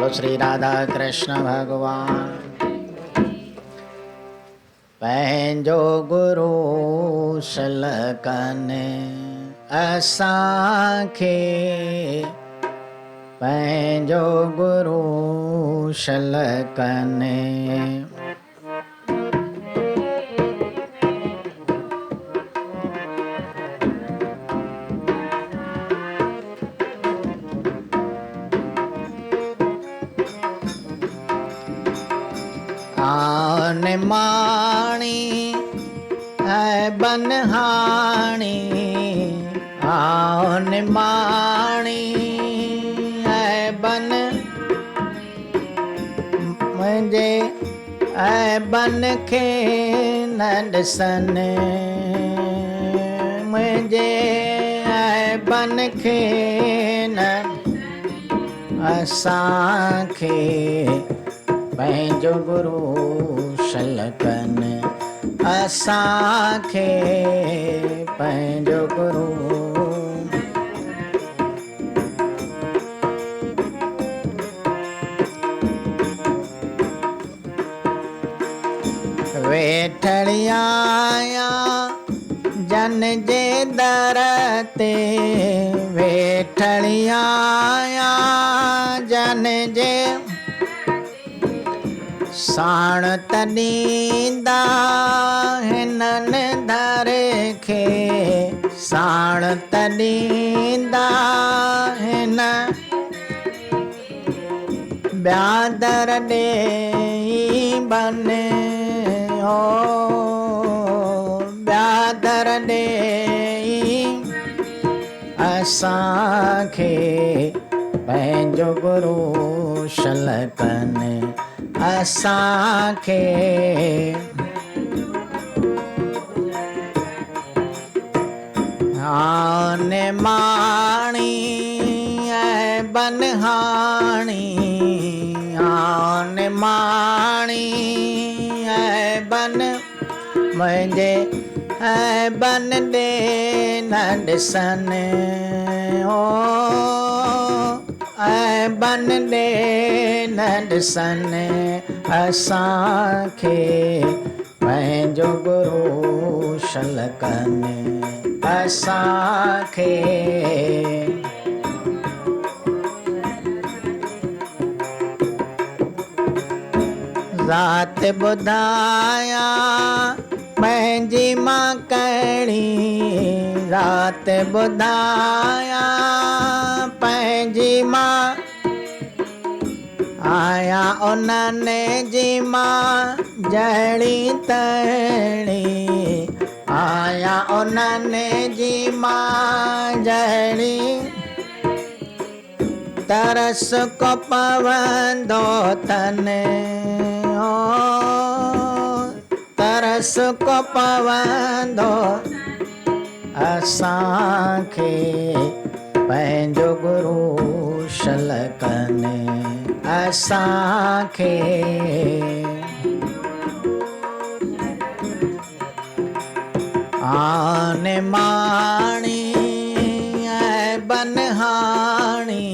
बोलो श्री राधा कृष्ण भगवान। पंहिंजो गुरु शलकन असांखे, पंहिंजो गुरु शलकन आन माणी है बनहाणी, आन माणी है बन मुंहिंजे ऐं बन खे न ॾिसनि, मुंहिंजे ऐं बन खे न असांखे पंहिंजो गुरु शलकन असांखे पंहिंजो गुरु वेठड़ी आया जन जे दर ते, वेठड़ी आया जन जे साण त ॾींदा हिननि दर खे, साण त ॾींदा हिन ॿिया दर ॾेई बन हो, ॿिया दर ॾेई असांखे पंहिंजो गुरु शलकन असांखे आन माणी ऐं बनहाणी, आन माणी ऐं बन मुंहिंजे ऐं बन ॾे न ॾिसनि हो, ऐं बन ॾे न ॾिसनि असांखे पंहिंजो गुरु शलकन असांखे रात ॿुधाया पंहिंजी मां कहिड़ी, रात ॿुधाया पंहिंजी मां आया उन्हनि जी मां जहिड़ी तहिड़ी, आया उन्हनि जी मां जहिड़ी तरस को पवंदो तने हो, तरस को पवंदो असांखे पंहिंजो गुरु शलकन असांखे आन माणी ऐं बनहाणी,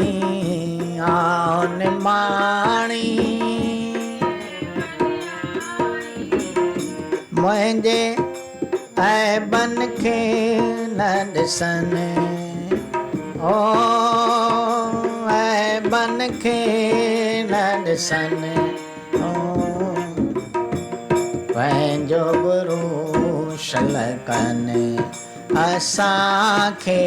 आन माणी मुंहिंजे ऐं बन खे न ॾिसनि ओ, ऐं बन खे न ॾिसनि ओ, पंहिंजो गुरु शलकन असांखे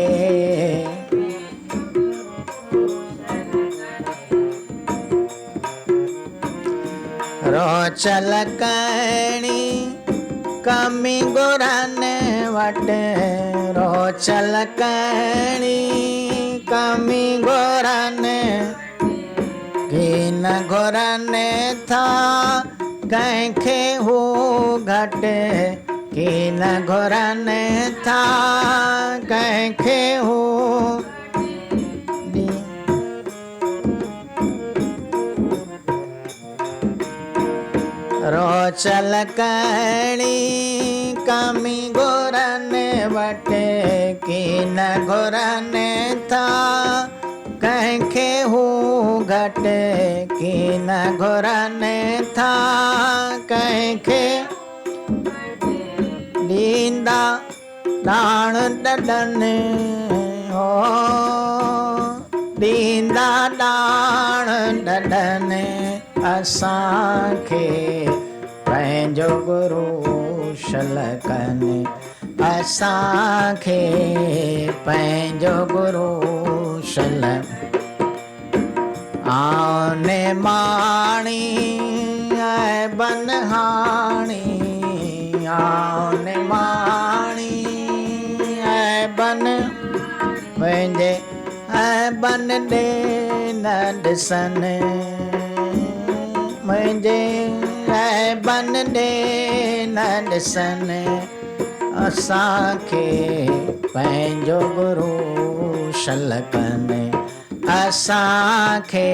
रोचल कणी कमी गुरनि वटि, रोचल कणी कमी गुरनि की न घुरनि था कंहिंखे हू घटि, की न घुरनि था कंहिंखे हू रोचल कणी कमी घुरनि वटि की न घुरनि था कंहिंखे हू घटि, की न घुरने था कंहिंखे ॾींदा ॾाण ॾॾनि हो ॾींदा ॾाण ॾॾनि असांखे पंहिंजो गुरू शलकनि असांखे पंहिंजो गुरू शलक आने माणी ऐं बनहाणी आने माणी ऐं बन पंहिंजे ऐं बन ॾे न ॾिसनि मुंहिंजे ऐं बन ॾे न ॾिसनि असांखे पंहिंजो गुरू शलकनि असांखे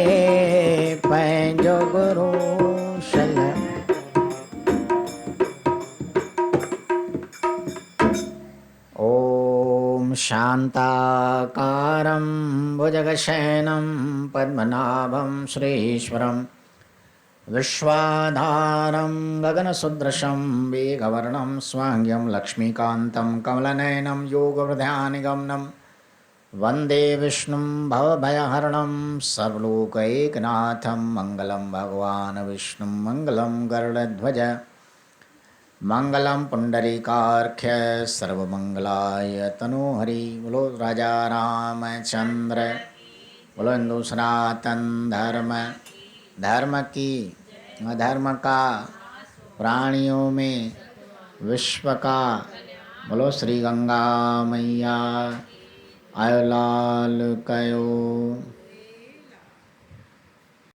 पंहिंजो गुरू शलकनि ॐ शान्ताकारं भुजगशयनं पद्मनाभं श्रीश्वरं विश्वाधारं गगनसदृशं मेघवर्णं स्वाङ्ग्यं लक्ष्मीकान्तं कमलनयनं योगवृद्ध्यानिगमनं वन्दे विष्णुं भवभयहरणं सर्वलोकैकनाथं मङ्गलं भगवान् विष्णुं मङ्गलं गरुडध्वज मंगलम पुंडरीकार्घ्य सर्वमंगलाय तनोहरि बोलो राजा रामचंद्र बोलो हिंदू सनातन धर्म की अधर्म का प्राणियों में विश्व का बोलो श्री गंगा मैया आयो लाल कयो।